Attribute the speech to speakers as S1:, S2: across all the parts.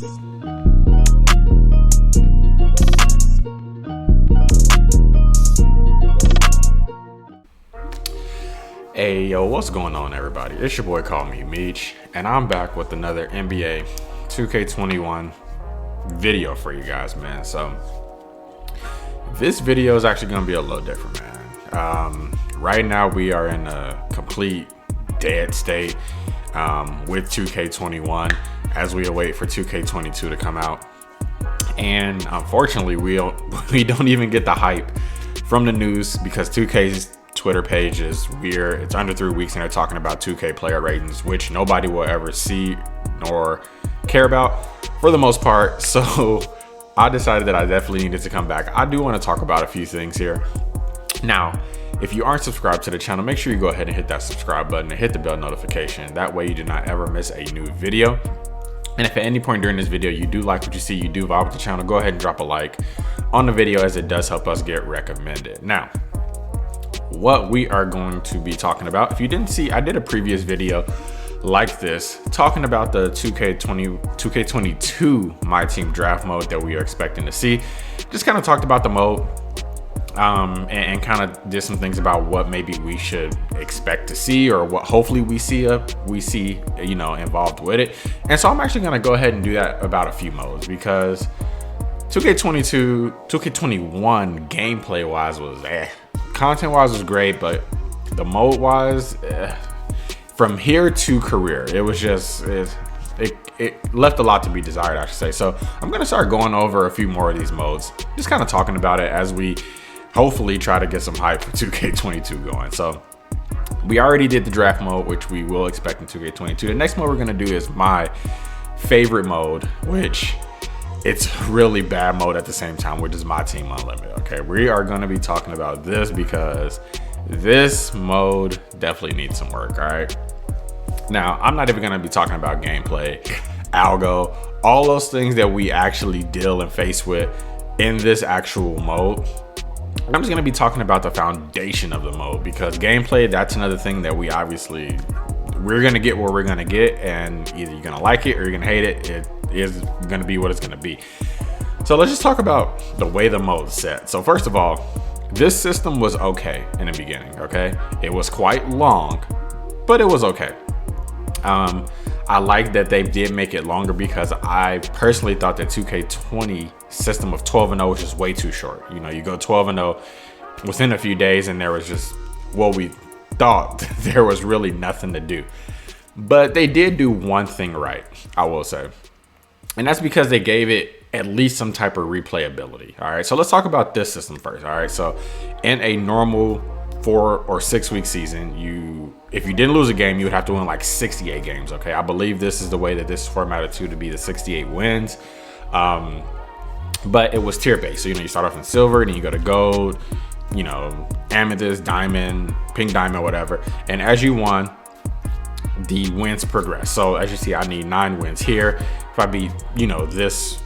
S1: Hey yo, what's going on everybody? It's your boy Call Me Meech, and I'm back with another NBA 2K21 video for you guys, man. So this video is actually gonna be a little different, man. Right now we are in a complete dead state with 2K21 as we await for 2K22 to come out. And unfortunately we don't even get the hype from the news because 2K's Twitter page is weird. It's under 3 weeks and they're talking about 2K player ratings, which nobody will ever see nor care about for the most part. So I decided that I definitely needed to come back. I do want to talk about a few things here. Now, if you aren't subscribed to the channel, make sure you go ahead and hit that subscribe button and hit the bell notification. That way you do not ever miss a new video. And if at any point during this video you do like what you see, you do vibe with the channel, go ahead and drop a like on the video, as it does help us get recommended. Now, what we are going to be talking about, if you didn't see, I did a previous video like this talking about the 2K22 My Team draft mode that we are expecting to see. Just kind of talked about the mode and kind of did some things about what maybe we should expect to see, or what hopefully we see you know, involved with it. And so I'm actually going to go ahead and do that about a few modes, because 2K21 gameplay wise was content wise was great, but the mode wise, from here to career, it was just it left a lot to be desired, I should say. So I'm gonna start going over a few more of these modes, just kind of talking about it as we hopefully try to get some hype for 2K22 going. So we already did the draft mode, which we will expect in 2K22. The next mode we're gonna do is my favorite mode, which it's really bad mode at the same time, which is My Team Unlimited. Okay, we are going to be talking about this because this mode definitely needs some work. All right, now I'm not even going to be talking about gameplay, algo, all those things that we actually deal and face with in this actual mode. I'm just going to be talking about the foundation of the mode, because gameplay, that's another thing that we're going to get what we're going to get, and either you're going to like it or you're going to hate it. It is going to be what it's going to be. So let's just talk about the way the mode's set. So first of all, this system was okay in the beginning. Okay, it was quite long, but it was okay. I like that they did make it longer, because I personally thought that 2K20 system of 12-0 was just way too short. You know, you go 12-0 within a few days, and there was just, well, we thought there was really nothing to do. But they did do one thing right, I will say. And that's because they gave it at least some type of replayability. All right, so let's talk about this system first. All right, so in a normal 4 or 6 week season, if you didn't lose a game, you would have to win like 68 games. Okay, I believe this is the way that this is formatted to be the 68 wins. But it was tier based. So, you know, you start off in silver, then you go to gold, you know, amethyst, diamond, pink diamond, whatever. And as you won, the wins progress. So as you see, I need 9 wins here. If I beat, you know, this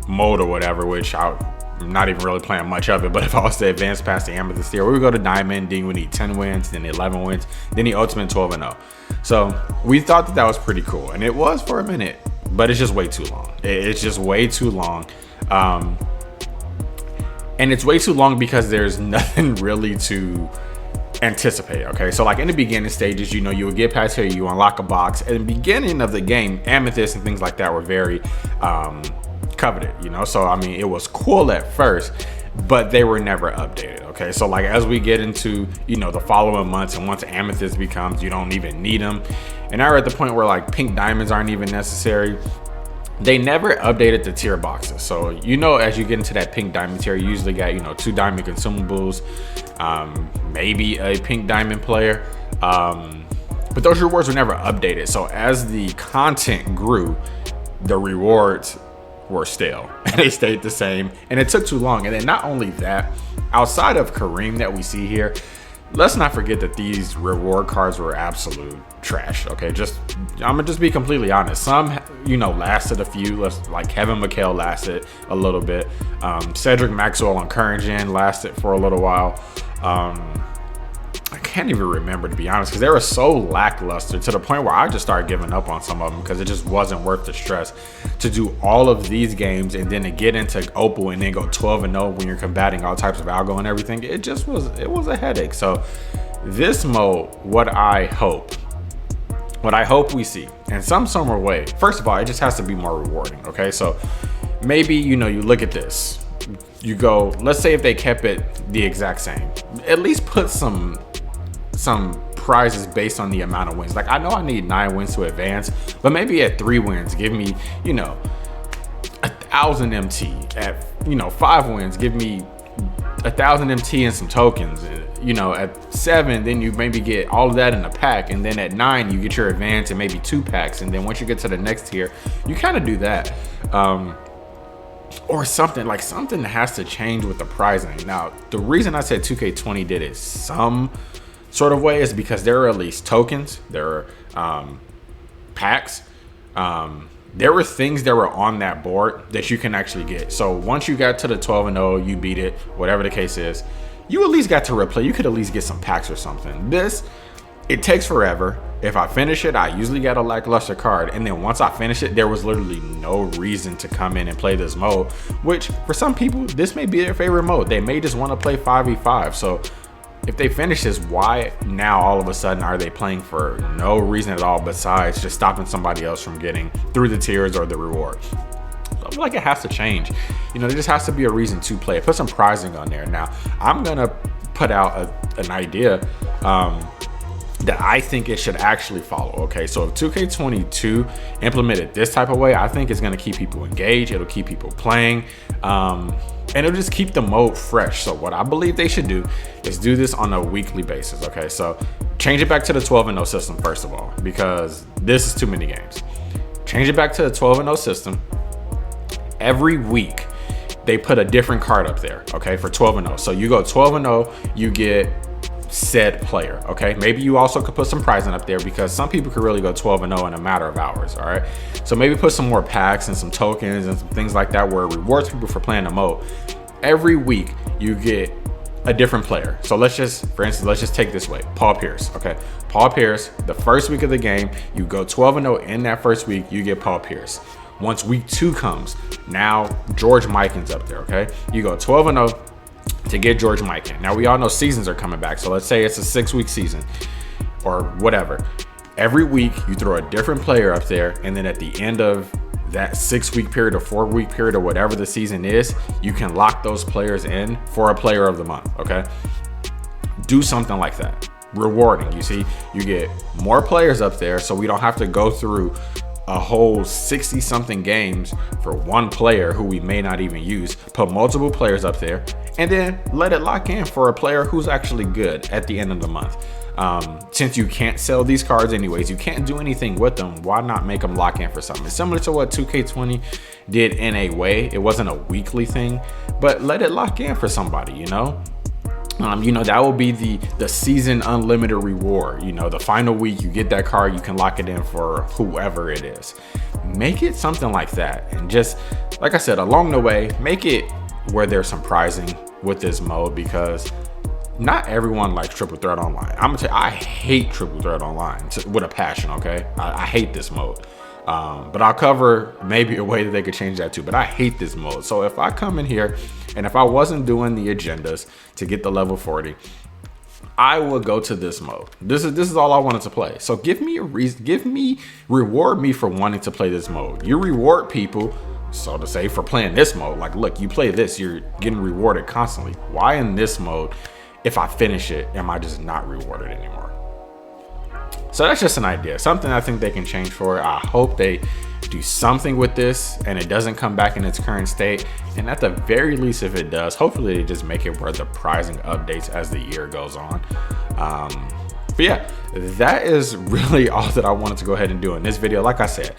S1: mode or whatever, which I'm not even really playing much of it, but if I was to advance past the amethyst tier, we would go to diamond, then we need 10 wins, then 11 wins, then the ultimate 12-0. So we thought that that was pretty cool, and it was for a minute, but it's just way too long. It's just way too long. And it's way too long because there's nothing really to anticipate. Okay, so like in the beginning stages, you know, you would get past here, you unlock a box. At the beginning of the game, amethyst and things like that were very coveted, you know. So I mean, it was cool at first, but they were never updated. Okay, so like as we get into, you know, the following months, and once amethyst becomes, you don't even need them, and now we're at the point where like pink diamonds aren't even necessary. They never updated the tier boxes. So, you know, as you get into that pink diamond tier, you usually got, you know, 2 diamond consumables, maybe a pink diamond player. But those rewards were never updated. So as the content grew, the rewards were stale and they stayed the same, and it took too long. And then not only that, outside of Kareem that we see here, let's not forget that these reward cards were absolute trash. Okay, I'm gonna just be completely honest. Some, you know, lasted a few. Like Kevin McHale lasted a little bit. Cedric Maxwell on current gen lasted for a little while. I can't even remember, to be honest, because they were so lackluster to the point where I just started giving up on some of them because it just wasn't worth the stress to do all of these games and then to get into Opal and then go 12-0 when you're combating all types of algo and everything. It was a headache. So this mode, what I hope we see in some summer way, first of all, it just has to be more rewarding. Okay, so maybe, you look at this, you go, let's say if they kept it the exact same, at least put some prizes based on the amount of wins. Like, I know I need 9 wins to advance, but maybe at 3 wins, give me, 1,000 MT. At, 5 wins, give me 1,000 MT and some tokens. At 7, then you maybe get all of that in a pack. And then at 9, you get your advance and maybe 2 packs. And then once you get to the next tier, you kind of do that. Or something that has to change with the pricing. Now, the reason I said 2K20 did it some sort of way is because there are at least tokens, there are packs, there were things that were on that board that you can actually get. So once you got to the 12-0, you beat it, whatever the case is, you at least got to replay. You could at least get some packs or something. This, it takes forever. If I finish it, I usually get a lackluster card. And then once I finish it, there was literally no reason to come in and play this mode, which for some people, this may be their favorite mode. They may just want to play 5v5. So if they finish this, why now all of a sudden are they playing for no reason at all besides just stopping somebody else from getting through the tiers or the reward? I feel like it has to change. There just has to be a reason to play it. Put some prizing on there. Now, I'm gonna put out an idea that I think it should actually follow. Okay, so if 2K22 implemented this type of way, I think it's going to keep people engaged. It'll keep people playing, and it'll just keep the mode fresh. So what I believe they should do is do this on a weekly basis. Okay, so change it back to the 12-0 system first of all, because this is too many games. Change it back to the 12-0 system. Every week they put a different card up there. Okay, for 12-0. So you go 12-0, you get said player. Okay, maybe you also could put some prizing up there because some people could really go 12-0 in a matter of hours. All right, so maybe put some more packs and some tokens and some things like that where it rewards people for playing the mode. Every week you get a different player. So let's just, for instance, let's just take this way, Paul Pierce. Okay, Paul Pierce, the first week of the game, you go 12-0 in that first week, you get Paul Pierce. Once week 2 comes, now George Mikan's up there. Okay, you go 12-0 to get George Mikan. Now we all know seasons are coming back, so let's say it's a 6-week season or whatever. Every week you throw a different player up there, and then at the end of that 6-week period or 4-week period or whatever the season is, you can lock those players in for a player of the month. Okay, do something like that. Rewarding. You see, you get more players up there, so we don't have to go through a whole 60 something games for one player who we may not even use. Put multiple players up there and then let it lock in for a player who's actually good at the end of the month. Since you can't sell these cards anyways, you can't do anything with them, why not make them lock in for something? It's similar to what 2K20 did in a way. It wasn't a weekly thing, but let it lock in for somebody. That will be the season unlimited reward. The final week you get that card, you can lock it in for whoever it is. Make it something like that, and just like I said, along the way, make it where there's some prizing with this mode, because not everyone likes Triple Threat Online. I'm gonna tell you, I hate Triple Threat Online with a passion. Okay, I hate this mode. But I'll cover maybe a way that they could change that too. But I hate this mode. So if I come in here and if I wasn't doing the agendas to get the level 40, I would go to this mode. This is all I wanted to play. So give me a reason, reward me for wanting to play this mode. You reward people, so to say, for playing this mode. Like, look, you play this, you're getting rewarded constantly. Why in this mode, if I finish it, am I just not rewarded anymore? So that's just an idea, something I think they can change for. I hope they do something with this and it doesn't come back in its current state. And at the very least, if it does, hopefully they just make it where the pricing updates as the year goes on. But yeah, that is really all that I wanted to go ahead and do in this video. Like I said,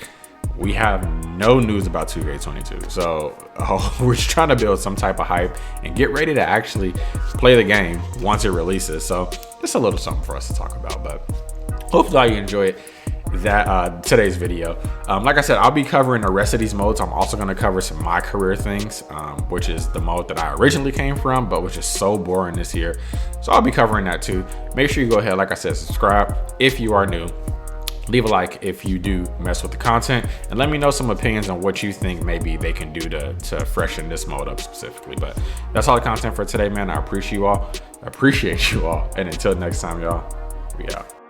S1: we have no news about 2K22. So we're just trying to build some type of hype and get ready to actually play the game once it releases. So just a little something for us to talk about, but hopefully you enjoy it. that today's video. Like I said, I'll be covering the rest of these modes. I'm also going to cover some of my career things, which is the mode that I originally came from, but which is so boring this year. So I'll be covering that too. Make sure you go ahead, like I said, subscribe if you are new. Leave a like if you do mess with the content, and let me know some opinions on what you think maybe they can do to freshen this mode up specifically. But that's all the content for today, man. I appreciate you all. And until next time, y'all, we out.